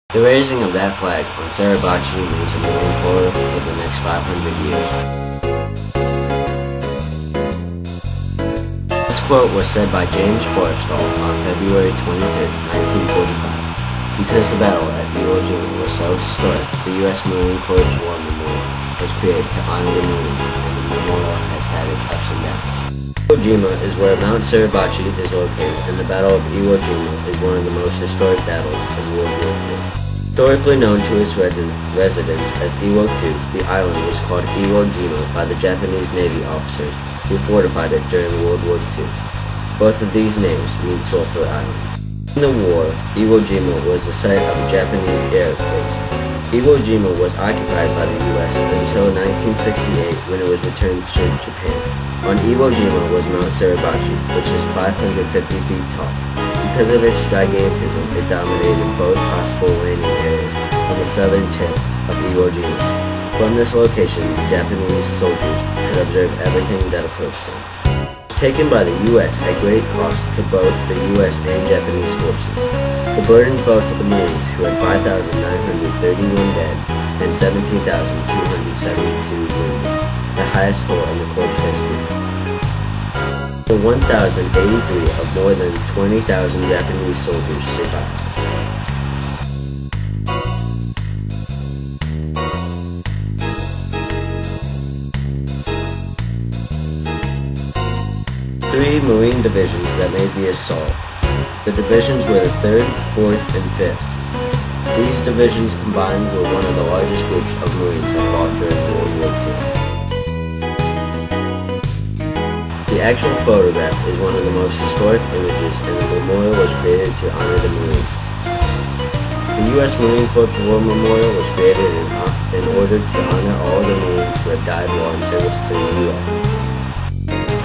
The raising of that flag on Suribachi means a Marine Corps for the next 500 years. This quote was said by James Forrestal on February 23, 1945. Because the battle at Iwo Jima was so historic, the U.S. Marine Corps War Memorial was created to honor the Marines, and the memorial has had its ups and downs. Iwo Jima is where Mount Suribachi is located, and the Battle of Iwo Jima is one of the most historic battles of World War II. Historically known to its residents as Iwo II, the island was called Iwo Jima by the Japanese Navy officers who fortified it during World War II. Both of these names mean Sulphur Island. In the war, Iwo Jima was the site of a Japanese air base. Iwo Jima was occupied by the U.S. until 1968 when it was returned to Japan. On Iwo Jima was Mount Suribachi, which is 550 feet tall. Because of its gigantism, it dominated both possible landing areas on the southern tip of Iwo Jima. From this location, the Japanese soldiers could observe everything that approached them. Taken by the U.S. at great cost to both the U.S. and Japanese forces. The burden fell to the Marines, who had 5,931 dead and 17,272 wounded, the highest toll in the Corps' history. The 1,083 of more than 20,000 Japanese soldiers survived. Three Marine divisions that made the assault. The divisions were the 3rd, 4th, and 5th. These divisions combined were one of the largest groups of Marines that fought during World War II. The actual photograph is one of the most historic images, and the memorial was created to honor the Marines. The U.S. Marine Corps War Memorial was created in order to honor all the Marines who had died while in service to the U.S.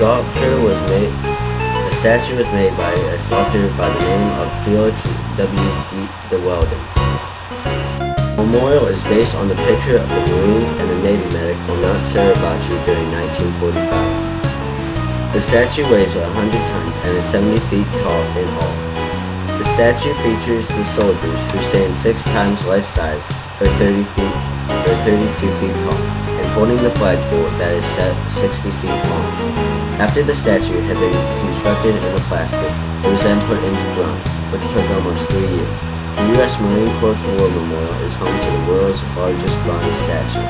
The statue was made by a sculptor by the name of Felix W. de Weldon. The memorial is based on the picture of the Marines and the Navy medic on Mount Suribachi during 1945. The statue weighs 100 tons and is 70 feet tall in all. The statue features the soldiers who stand 6 times life size, or 32 feet tall, and holding the flagpole that is 60 feet long. After the statue had been constructed in plastic, it was then put into bronze, which took almost 3 years. The U.S. Marine Corps War Memorial is home to the world's largest bronze statue.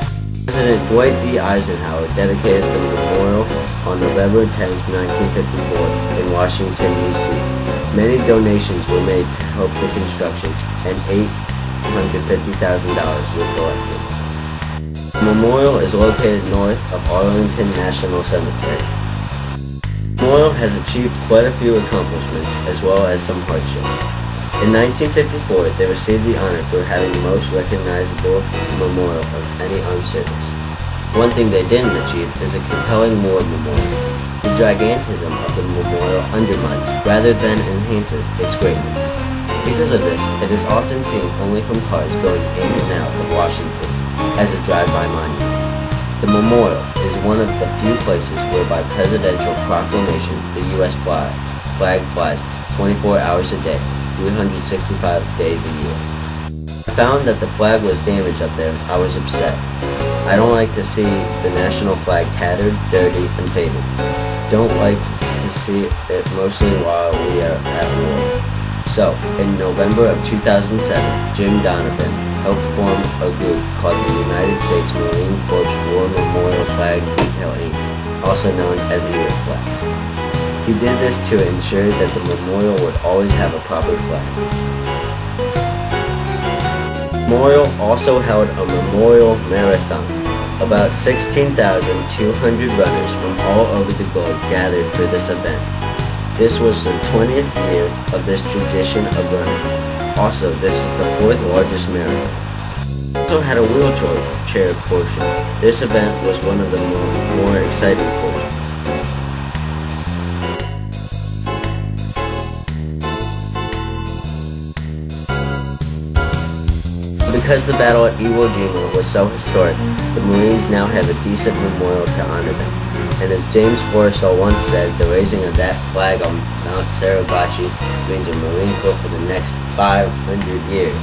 President Dwight D. Eisenhower dedicated the memorial on November 10, 1954 in Washington, D.C. Many donations were made to help the construction, and $850,000 were collected. The memorial is located north of Arlington National Cemetery. The memorial has achieved quite a few accomplishments, as well as some hardships. In 1954, they received the honor for having the most recognizable memorial of any armed service. One thing they didn't achieve is a compelling war memorial. The gigantism of the memorial undermines, rather than enhances, its greatness. Because of this, it is often seen only from cars going in and out of Washington as a drive-by monument. The memorial is one of the few places where by presidential proclamation the U.S. flag flies 24 hours a day, 365 days a year. I found that the flag was damaged up there. I was upset. I don't like to see the national flag tattered, dirty, and faded. Don't like to see it mostly while we are at war. So, in November of 2007, Jim Donovan helped form a group called the United States Marine Corps War Memorial Flag Detail Inc., also known as EWIT Flags. He did this to ensure that the memorial would always have a proper flag. The memorial also held a memorial marathon. About 16,200 runners from all over the globe gathered for this event. This was the 20th year of this tradition of running. Also, this is the 4th largest marathon. It also had a wheelchair portion. This event was one of the more exciting portions. Because the battle at Iwo Jima was so historic, the Marines now have a decent memorial to honor them. And as James Forrestal once said, the raising of that flag on Mount Suribachi means a Marine Corps for the next 500 years.